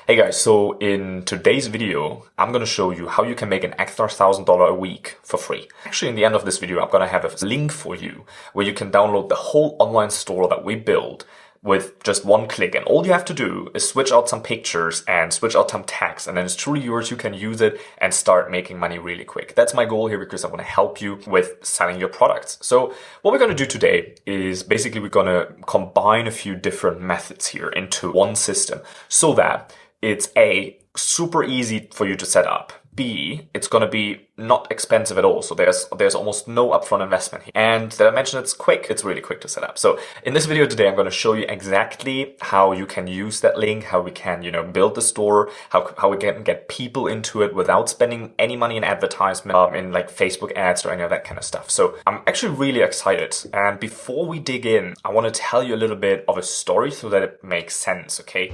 Hey guys, so in today's video, I'm going to show you how you can make an extra $1,000 a week for free. Actually, in the end of this video, I'm going to have a link for you where you can download the whole online store that we build with just one click. And all you have to do is switch out some pictures and switch out some text, and then it's truly yours. You can use it and start making money really quick. That's my goal here because I want to help you with selling your products. So what we're going to do today is basically we're going to combine a few different methods here into one system so that it's A, super easy for you to set up. B, it's going to be not expensive at all. So there's almost no upfront investment here. And did I mention it's quick? It's really quick to set up. So in this video today, I'm going to show you exactly how you can use that link, how we can, build the store, how we can get people into it without spending any money in advertisement, in like Facebook ads or any of that kind of stuff. So I'm actually really excited. And before we dig in, I want to tell you a little bit of a story so that it makes sense. Okay.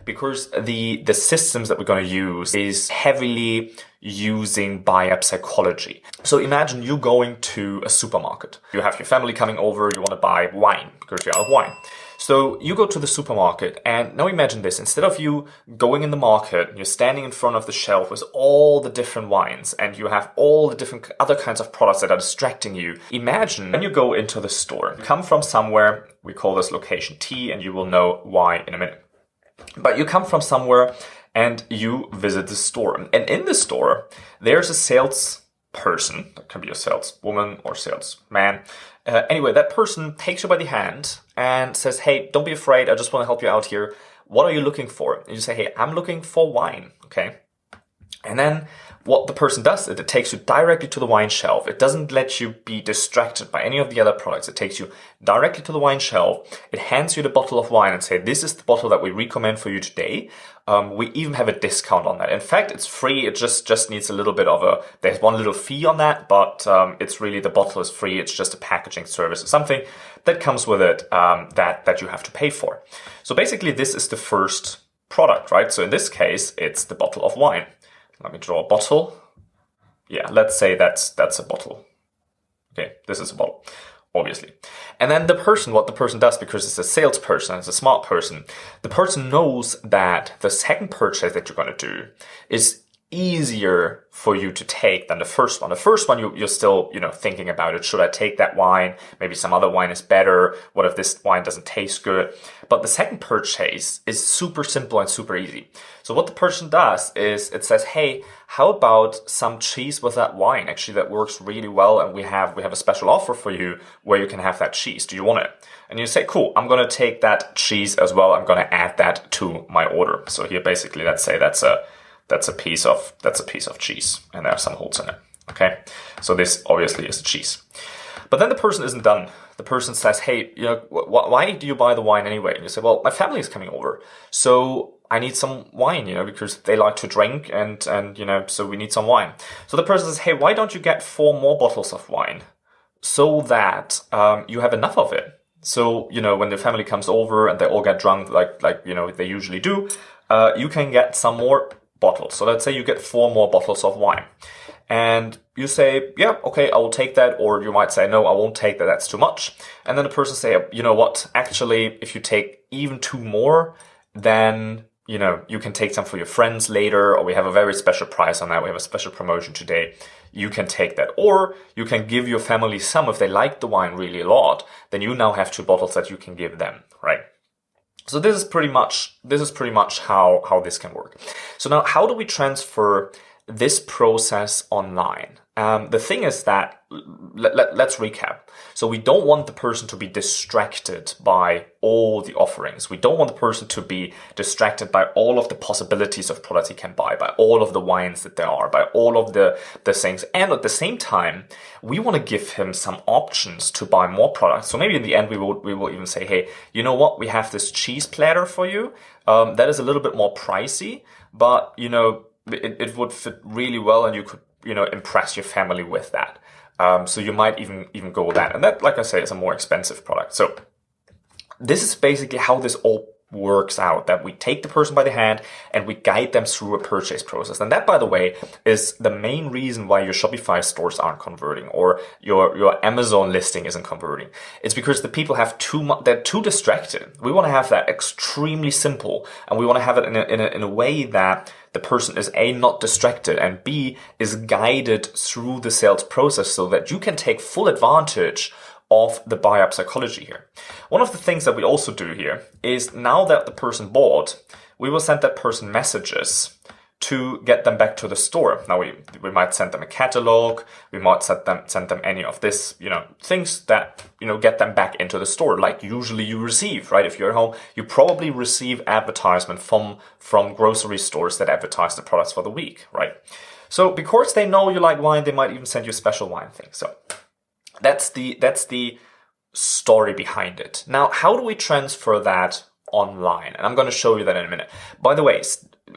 Because the systems that we're going to use is heavily using buyer psychology. So imagine you going to a supermarket. You have your family coming over, you want to buy wine because you're out of wine. So you go to the supermarket, and now imagine this. Instead of you going in the market, you're standing in front of the shelf with all the different wines and you have all the different other kinds of products that are distracting you. Imagine when you go into the store, you come from somewhere, we call this location T, and you will know why in a minute. But you come from somewhere and you visit the store. And in the store, there's a salesperson. That can be a saleswoman or salesman. Anyway, that person takes you by the hand and says, hey, don't be afraid. I just want to help you out here. What are you looking for? And you say, hey, I'm looking for wine. Okay. And then what the person does is it takes you directly to the wine shelf. It doesn't let you be distracted by any of the other products. It takes you directly to the wine shelf. It hands you the bottle of wine and say, this is the bottle that we recommend for you today. We even have a discount on that. In fact, it's free. It just needs a little bit of there's one little fee on that, but it's really, the bottle is free. It's just a packaging service or something that comes with it that you have to pay for. So basically, this is the first product, right? So in this case, it's the bottle of wine. Let me draw a bottle. Yeah, let's say that's a bottle. Okay, this is a bottle, obviously. And then what the person does, because it's a salesperson, it's a smart person, the person knows that the second purchase that you're going to do is easier for you to take than the first one. The first one, you're still, thinking about it. Should I take that wine? Maybe some other wine is better. What if this wine doesn't taste good? But the second purchase is super simple and super easy. So what the person does is it says, hey, how about some cheese with that wine? Actually, that works really well. And we have a special offer for you where you can have that cheese. Do you want it? And you say, cool, I'm going to take that cheese as well. I'm going to add that to my order. So here, basically, let's say that's a piece of cheese, and there are some holes in it. Okay, so this obviously is a cheese. But then the person isn't done. The person says, hey, why do you buy the wine anyway? And you say, well, my family is coming over, so I need some wine, because they like to drink, and so we need some wine. So the person says, hey, why don't you get 4 more bottles of wine so that you have enough of it? So, when the family comes over and they all get drunk, like they usually do, you can get some more bottles. So let's say you get 4 more bottles of wine, and you say, yeah, okay, I will take that. Or you might say, no, I won't take that. That's too much. And then the person say, you know what? Actually, if you take even 2 more, then, you can take some for your friends later, or we have a very special price on that. We have a special promotion today. You can take that, or you can give your family some if they like the wine really a lot. Then you now have 2 bottles that you can give them, right? So this is pretty much how this can work. So now, how do we transfer this process online? The thing is that, let's recap. So we don't want the person to be distracted by all the offerings. We don't want the person to be distracted by all of the possibilities of products he can buy, by all of the wines that there are, by all of the things. And at the same time, we want to give him some options to buy more products. So maybe in the end, we will even say, hey, you know what? We have this cheese platter for you. That is a little bit more pricey, but, it would fit really well, and you could, impress your family with that. So you might even go with that. And that, like I say, is a more expensive product. So this is basically how this all works out, that we take the person by the hand and we guide them through a purchase process. And that, by the way, is the main reason why your Shopify stores aren't converting or your Amazon listing isn't converting. It's because the people have they're too distracted. We want to have that extremely simple, and we want to have it in a way that the person is A, not distracted, and B, is guided through the sales process so that you can take full advantage of the buy-up psychology here. One of the things that we also do here is, now that the person bought, we will send that person messages to get them back to the store. Now we might send them a catalog, we might send them any of this, things that, get them back into the store, like usually you receive, right? If you're at home, you probably receive advertisement from grocery stores that advertise the products for the week, right? So because they know you like wine, they might even send you a special wine thing. So that's the story behind it. Now, how do we transfer that online? And I'm going to show you that in a minute. By the way,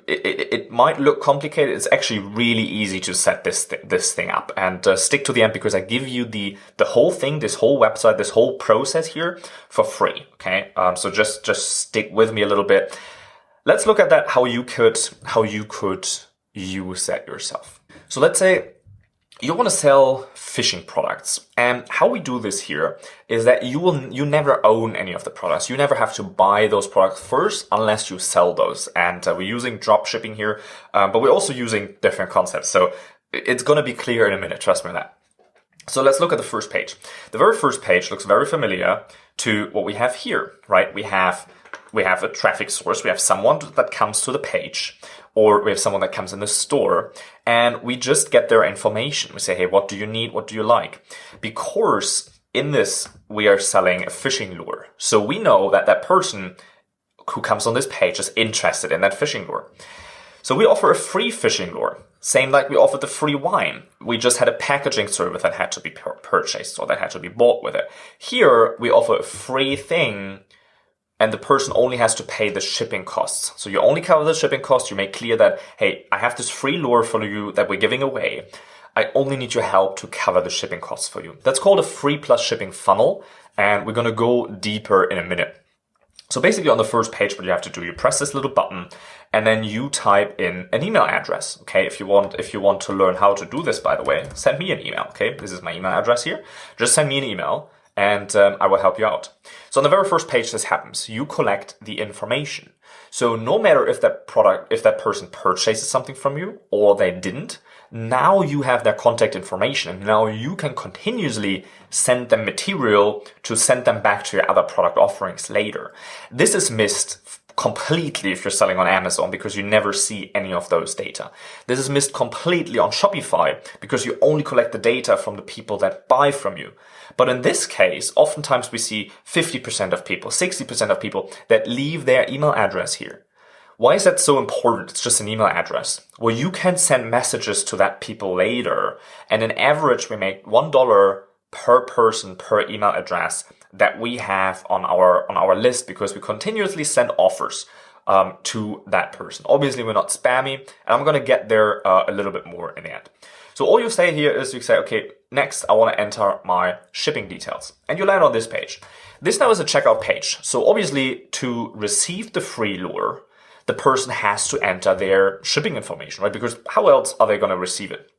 it might look complicated. It's actually really easy to set this thing up, and stick to the end, because I give you the whole thing, this whole website, this whole process here for free. Okay. So just stick with me a little bit. Let's look at that, how you could use that yourself. So let's say you want to sell fishing products, and how we do this here is that you never own any of the products. You never have to buy those products first unless you sell those. And we're using drop shipping here, but we're also using different concepts. So it's going to be clear in a minute. Trust me on that. So let's look at the first page. The very first page looks very familiar to what we have here, right? We have a traffic source. We have someone that comes to the page, or we have someone that comes in the store, and we just get their information. We say, hey, what do you need? What do you like? Because in this, we are selling a fishing lure. So we know that that person who comes on this page is interested in that fishing lure. So we offer a free fishing lure. Same like we offered the free wine. We just had a packaging service that had to be purchased, or that had to be bought with it. Here, we offer a free thing, and the person only has to pay the shipping costs. So you only cover the shipping costs. You make clear that, hey, I have this free lure for you that we're giving away. I only need your help to cover the shipping costs for you. That's called a free plus shipping funnel, and we're going to go deeper in a minute. So basically on the first page, what you have to do, you press this little button, and then you type in an email address. Okay, if you want to learn how to do this, by the way, send me an email. Okay, this is my email address here. Just send me an email, and I will help you out. So on the very first page, this happens. You collect the information. So no matter if that person purchases something from you or they didn't, now you have their contact information, and now you can continuously send them material to send them back to your other product offerings later. This is missed completely if you're selling on Amazon, because you never see any of those data. This is missed completely on Shopify, because you only collect the data from the people that buy from you. But in this case, oftentimes we see 50% of people, 60% of people that leave their email address here. Why is that so important? It's just an email address. Well, you can send messages to that people later, and on average, we make $1 per person per email address that we have on our list, because we continuously send offers to that person. Obviously, we're not spammy, and I'm going to get there a little bit more in the end. So all you say here is you say, okay, next I want to enter my shipping details, and you land on this page. This now is a checkout page. So obviously, to receive the free lure, the person has to enter their shipping information, right? Because how else are they going to receive it?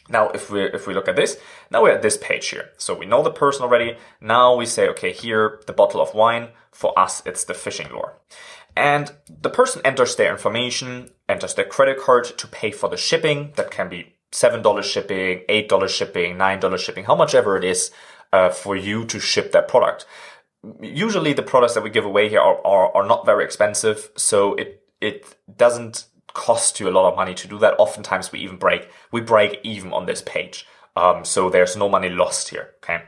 Now, if we look at this, now we're at this page here. So we know the person already. Now we say, okay, here, the bottle of wine. For us, it's the fishing lure. And the person enters their information, enters their credit card to pay for the shipping. That can be $7 shipping, $8 shipping, $9 shipping, how much ever it is for you to ship that product. Usually the products that we give away here are not very expensive, so it doesn't cost you a lot of money to do that. Oftentimes we break even on this page. So there's no money lost here. Okay.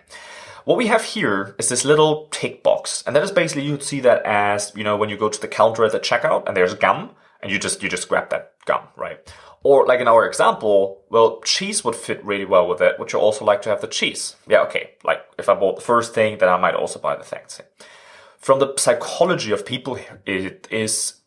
What we have here is this little tick box, and that is basically, you'd see that as, when you go to the counter at the checkout and there's gum, and you just grab that gum, right? Or like in our example, well, cheese would fit really well with it. Would you also like to have the cheese? Yeah, okay. Like if I bought the first thing, then I might also buy the second thing. From the psychology of people, it is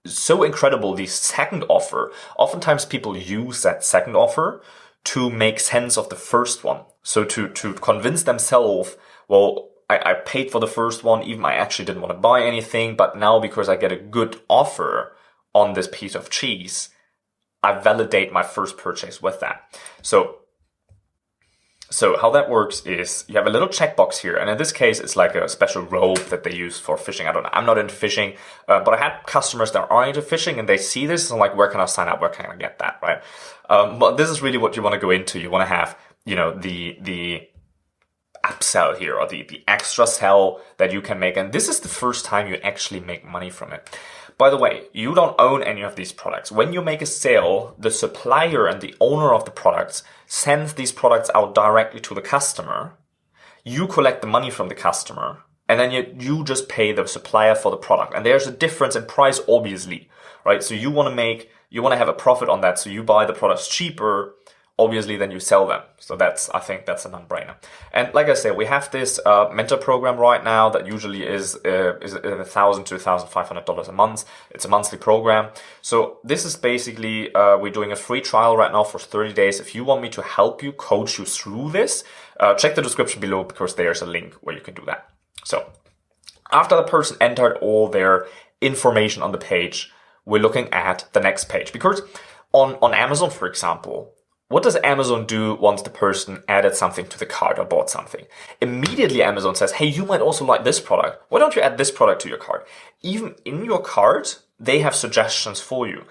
so incredible, the second offer. Oftentimes people use that second offer to make sense of the first one. So to convince themselves, well, I paid for the first one, even I actually didn't want to buy anything, but now because I get a good offer on this piece of cheese, I validate my first purchase with that. So how that works is you have a little checkbox here, and in this case, it's like a special robe that they use for fishing. I don't know. I'm not into fishing, but I had customers that are into fishing, and they see this and like, where can I sign up? Where can I get that? Right? But this is really what you want to go into. You want to have, the upsell here, or the extra sell that you can make, and this is the first time you actually make money from it. By the way, you don't own any of these products. When you make a sale, the supplier and the owner of the products sends these products out directly to the customer. You collect the money from the customer, and then you just pay the supplier for the product. And there's a difference in price, obviously, right? So you want to have a profit on that. So you buy the products cheaper, obviously, then you sell them. So I think that's a no-brainer. And like I said, we have this mentor program right now that usually is $1,000 to $1,500 a month. It's a monthly program. So this is basically, we're doing a free trial right now for 30 days. If you want me to help you, coach you through this, check the description below, because there's a link where you can do that. So after the person entered all their information on the page, we're looking at the next page. Because on Amazon, for example, what does Amazon do once the person added something to the cart or bought something? Immediately Amazon says, hey, you might also like this product. Why don't you add this product to your cart? Even in your cart, they have suggestions for you.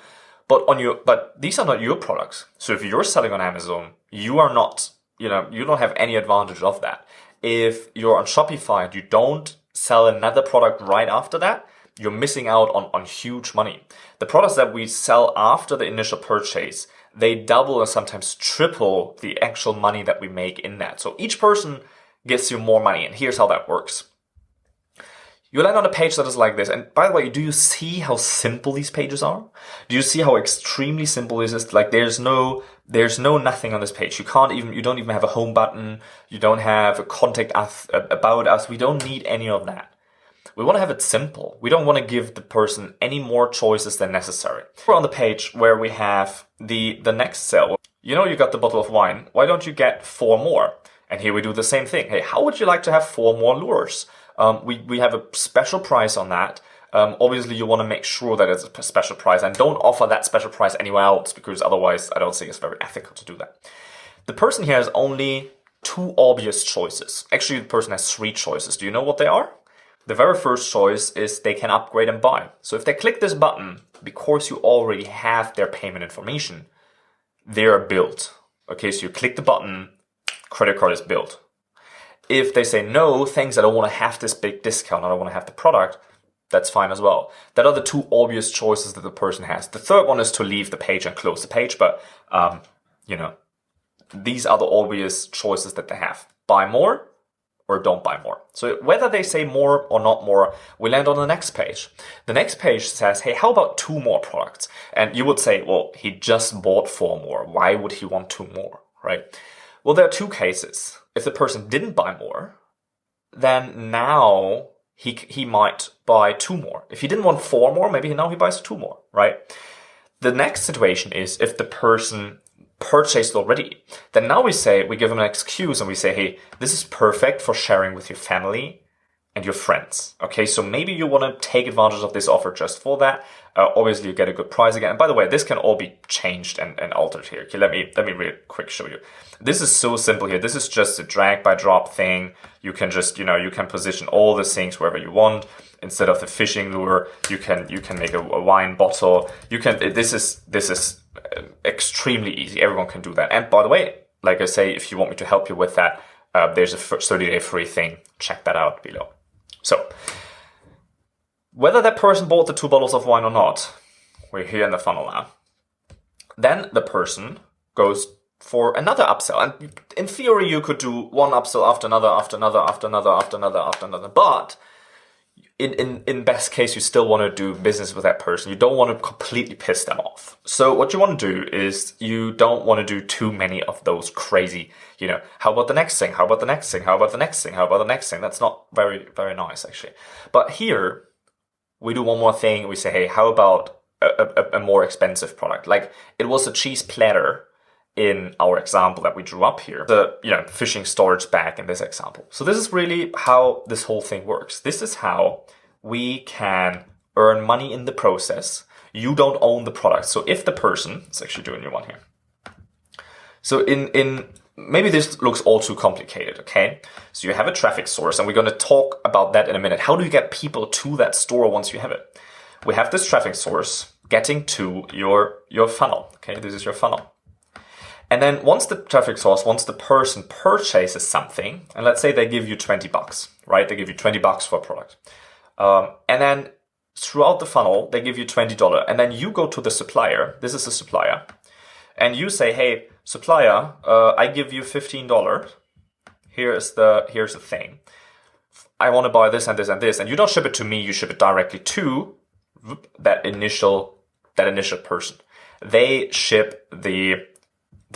But these are not your products. So if you're selling on Amazon, you are not, you don't have any advantage of that. If you're on Shopify and you don't sell another product right after that, you're missing out on huge money. The products that we sell after the initial purchase, they double or sometimes triple the actual money that we make in that. So each person gets you more money, and here's how that works. You land on a page that is like this, and by the way, do you see how simple these pages are? Do you see how extremely simple this is? Like there's no nothing on this page. You don't even have a home button. You don't have a contact us, about us. We don't need any of that. We want to have it simple. We don't want to give the person any more choices than necessary. We're on the page where we have the next sell. You got the bottle of wine. Why don't you get 4 more? And here we do the same thing. Hey, how would you like to have 4 more lures? We have a special price on that. Obviously, you want to make sure that it's a special price, and don't offer that special price anywhere else, because otherwise I don't think it's very ethical to do that. The person here has only 2 obvious choices. Actually, the person has 3 choices. Do you know what they are? The very first choice is they can upgrade and buy. So if they click this button, because you already have their payment information, they're billed. Okay, so you click the button, credit card is billed. If they say, no, thanks, I don't want to have this big discount, I don't want to have the product, that's fine as well. That are the 2 obvious choices that the person has. The third one is to leave the page and close the page, but, these are the obvious choices that they have. Buy more or don't buy more. So whether they say more or not more, we land on the next page. The next page says, hey, how about 2 more products? And you would say, well, he just bought 4 more. Why would he want 2 more, right? Well, there are 2 cases. If the person didn't buy more, then now he might buy 2 more. If he didn't want 4 more, maybe now he buys 2 more, right? The next situation is if the person purchased already, then now we give them an excuse and we say, hey, this is perfect for sharing with your family and your friends. Okay, so maybe you want to take advantage of this offer just for that. Obviously, you get a good price again. And by the way, this can all be changed and altered here. Okay, let me really quick show you. This is so simple here. This is just a drag by drop thing. You can just, you can position all the things wherever you want. Instead of the fishing lure, you can make a wine bottle. This is extremely easy. Everyone can do that. And by the way, like I say, if you want me to help you with that, there's a 30-day free thing. Check that out below. So, whether that person bought the 2 bottles of wine or not, we're here in the funnel now. Then the person goes for another upsell. And in theory, you could do one upsell after another, after another, after another, after another, after another. But in best case, you still want to do business with that person. You don't want to completely piss them off. So what you want to do is you don't want to do too many of those crazy, how about the next thing? How about the next thing? How about the next thing? How about the next thing? That's not very, very nice, actually. But here, we do one more thing. We say, hey, how about a more expensive product? Like, it was a cheese platter, in our example that we drew up here, the fishing storage bag in this example. So this is really how this whole thing works. This is how we can earn money in the process. You don't own the product. So if the person, let's actually do a new one here. So in maybe this looks all too complicated, okay? So you have a traffic source, and we're going to talk about that in a minute. How do you get people to that store once you have it? We have this traffic source getting to your funnel, okay? This is your funnel. And then once the person purchases something, and let's say they give you $20, right? They give you $20 for a product. And then throughout the funnel, they give you $20. And then you go to the supplier. This is the supplier. And you say, hey, supplier, I give you $15. Here's the thing. I want to buy this and this and this. And you don't ship it to me. You ship it directly to that initial person. They ship the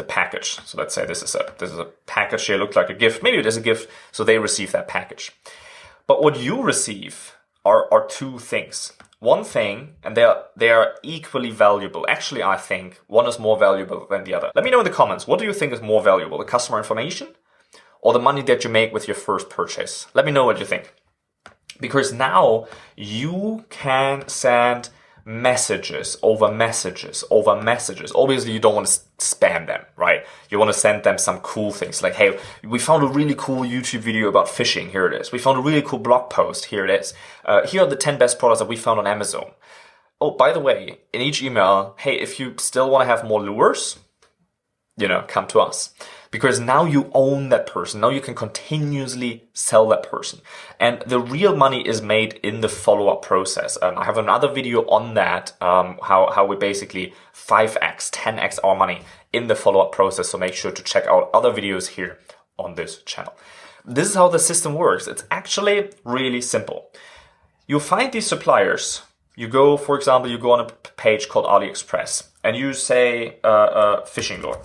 package. So let's say this is a package here. Looks like a gift. Maybe it is a gift. So they receive that package. But what you receive are two things. One thing, and they are equally valuable. Actually, I think one is more valuable than the other. Let me know in the comments. What do you think is more valuable? The customer information or the money that you make with your first purchase? Let me know what you think. Because now you can send messages over messages over messages. Obviously, you don't want to spam them, right? You want to send them some cool things like, hey, we found a really cool YouTube video about fishing. Here it is. We found a really cool blog post. Here it is. Here are the 10 best products that we found on Amazon. Oh, by the way, in each email, hey, if you still want to have more lures, come to us. Because now you own that person. Now you can continuously sell that person. And the real money is made in the follow-up process. I have another video on that, how we basically 5x, 10x our money in the follow-up process. So make sure to check out other videos here on this channel. This is how the system works. It's actually really simple. You find these suppliers. You go, for example, you go on a page called AliExpress and you say fishing lure.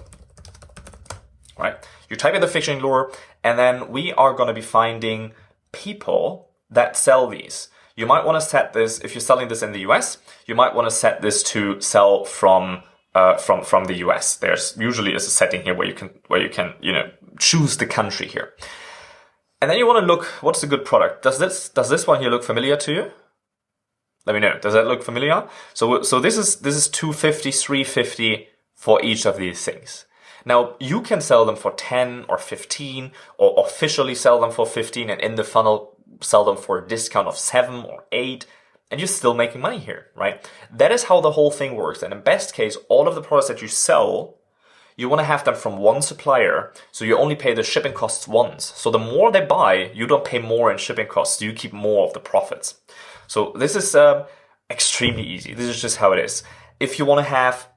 Right? You type in the fishing lure, and then we are going to be finding people that sell these. You might want to set this, if you're selling this in the US, you might want to set this to sell from the US. There's usually is a setting here where you can choose the country here. And then you want to look, what's a good product? Does this one here look familiar to you? Let me know. Does that look familiar? So this is $250, $350 for each of these things. Now, you can sell them for 10 or 15 or officially sell them for 15 and in the funnel sell them for a discount of 7 or 8 and you're still making money here, right? That is how the whole thing works. And in best case, all of the products that you sell, you want to have them from one supplier, so you only pay the shipping costs once. So the more they buy, you don't pay more in shipping costs, so you keep more of the profits. So this is extremely easy. This is just how it is. If you want to have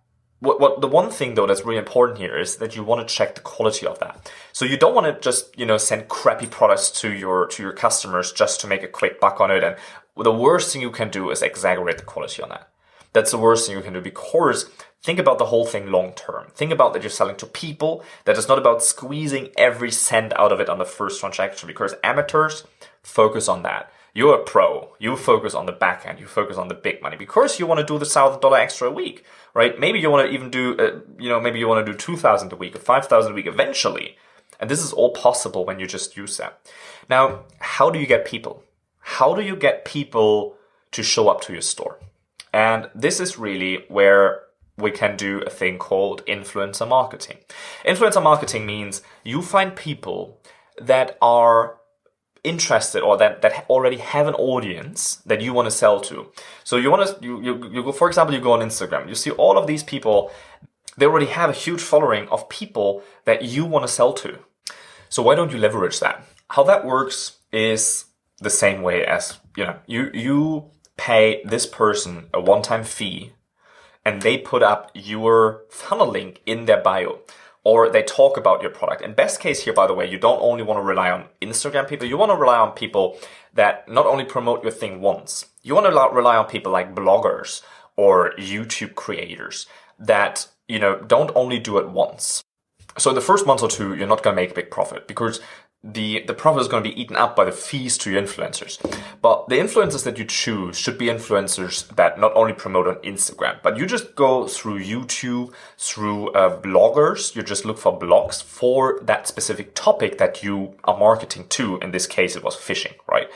the one thing though that's really important here is that you want to check the quality of that. So you don't want to just send crappy products to your customers just to make a quick buck on it. And the worst thing you can do is exaggerate the quality on that. That's the worst thing you can do, because think about the whole thing long term. Think about that you're selling to people. That is not about squeezing every cent out of it on the first transaction, because amateurs focus on that. You're a pro. You focus on the back end. You focus on the big money because you want to do the $1,000 extra a week, right? Maybe you want to even do, maybe you want to do 2,000 a week or 5,000 a week eventually. And this is all possible when you just use that. Now, how do you get people? How do you get people to show up to your store? And this is really where we can do a thing called influencer marketing. Influencer marketing means you find people that are interested or that already have an audience that you want to sell to. So you go, for example, you go on Instagram, you see all of these people, they already have a huge following of people that you want to sell to. So why don't you leverage that? How that works is the same way as, you pay this person a one-time fee and they put up your funnel link in their bio. Or they talk about your product. In best case here, by the way, you don't only want to rely on Instagram people. You want to rely on people that not only promote your thing once. You want to rely on people like bloggers or YouTube creators that, don't only do it once. So in the first month or two, you're not going to make a big profit because the profit is going to be eaten up by the fees to your influencers. But the influencers that you choose should be influencers that not only promote on Instagram, but you just go through YouTube, through bloggers. You just look for blogs for that specific topic that you are marketing to. In this case, it was fishing, right?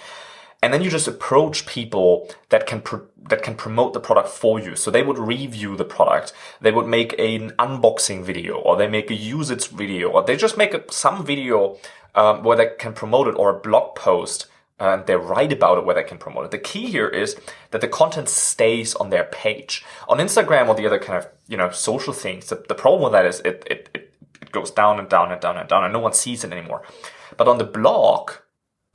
And then you just approach people that can promote the product for you. So they would review the product. They would make an unboxing video, or they make a usage video, or they just make some video where they can promote it, or a blog post and they write about it where they can promote it. The key here is that the content stays on their page. On Instagram or the other kind of, social things, the problem with that is it goes down and down and down and down and no one sees it anymore. But on the blog,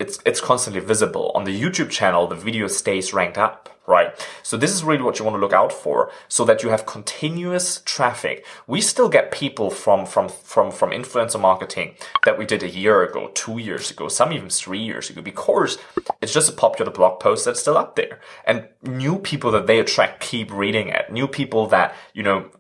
it's constantly visible. On the YouTube channel, the video stays ranked up, right? So this is really what you want to look out for, so that you have continuous traffic. We still get people from influencer marketing that we did a year ago, 2 years ago, some even 3 years ago, because it's just a popular blog post that's still up there. And new people that they attract keep reading it. New people that,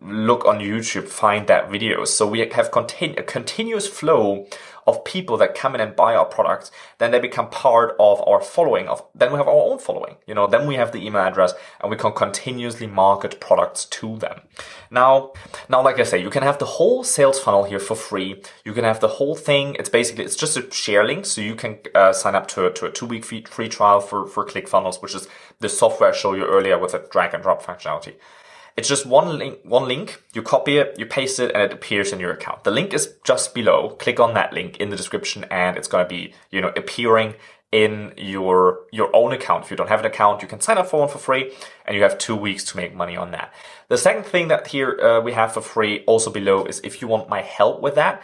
look on YouTube, find that video. So we have a continuous flow of people that come in and buy our products. Then they become part of our following. Then we have our own following. Then we have the email address and we can continuously market products to them. Now, like I say, you can have the whole sales funnel here for free. You can have the whole thing. It's just a share link. So you can sign up to a 2-week free trial for ClickFunnels, which is the software I showed you earlier with a drag and drop functionality. It's just one link, you copy it, you paste it, and it appears in your account. The link is just below. Click on that link in the description and it's going to be, appearing in your own account. If you don't have an account, you can sign up for one for free and you have 2 weeks to make money on that. The second thing that here we have for free also below is if you want my help with that,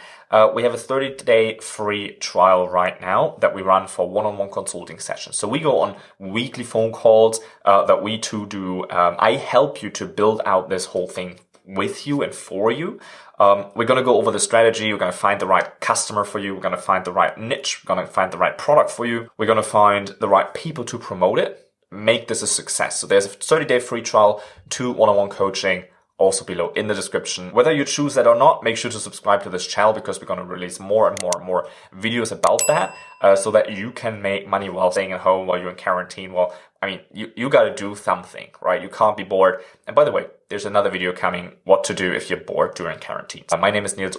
we have a 30-day free trial right now that we run for one-on-one consulting sessions. So we go on weekly phone calls that we two do. I help you to build out this whole thing with you and for you. We're going to go over the strategy. We're going to find the right customer for you. We're going to find the right niche. We're going to find the right product for you. We're going to find the right people to promote it. Make this a success. So there's a 30-day free trial to one-on-one coaching also below in the description. Whether you choose that or not, make sure to subscribe to this channel because we're going to release more and more and more videos about that so that you can make money while staying at home, while you're in quarantine. Well, you got to do something, right? You can't be bored. And by the way, there's another video coming, what to do if you're bored during quarantine. My name is Nils.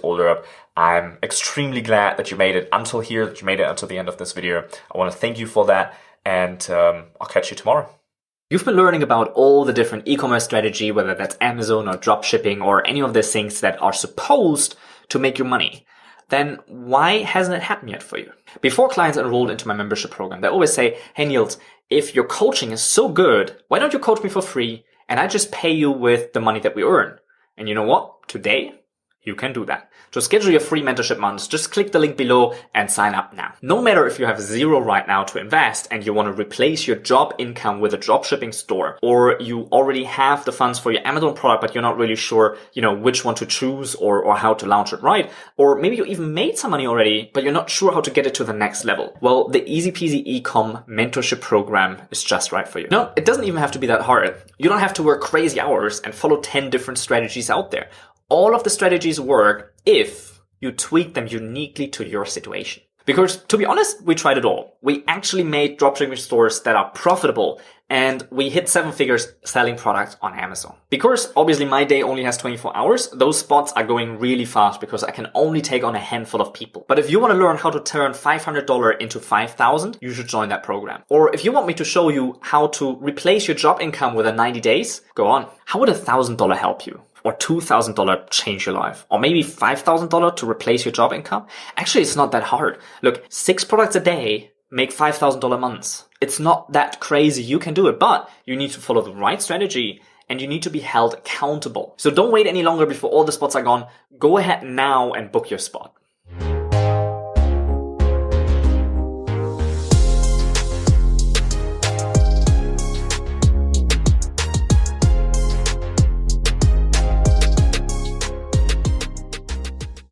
I'm extremely glad that you made it until here, that you made it until the end of this video. I want to thank you for that. And I'll catch you tomorrow. You've been learning about all the different e-commerce strategy, whether that's Amazon or drop shipping or any of those things that are supposed to make you money. Then why hasn't it happened yet for you? Before clients enrolled into my membership program, they always say, hey Nils, if your coaching is so good, why don't you coach me for free and I just pay you with the money that we earn? And you know what? Today, you can do that. To schedule your free mentorship months, just click the link below and sign up now. No matter if you have zero right now to invest and you want to replace your job income with a dropshipping store, or you already have the funds for your Amazon product, but you're not really sure, which one to choose or how to launch it right. Or maybe you even made some money already, but you're not sure how to get it to the next level. Well, the easy peasy ecom mentorship program is just right for you. No, it doesn't even have to be that hard. You don't have to work crazy hours and follow 10 different strategies out there. All of the strategies work if you tweak them uniquely to your situation. Because to be honest, we tried it all. We actually made dropshipping stores that are profitable and we hit 7 figures selling products on Amazon. Because obviously my day only has 24 hours, those spots are going really fast because I can only take on a handful of people. But if you want to learn how to turn $500 into $5,000, you should join that program. Or if you want me to show you how to replace your job income within 90 days, go on. How would $1,000 help you? Or $2,000 change your life? Or maybe $5,000 to replace your job income? Actually, it's not that hard. Look, 6 products a day make $5,000 months. It's not that crazy. You can do it, but you need to follow the right strategy and you need to be held accountable. So don't wait any longer before all the spots are gone. Go ahead now and book your spot.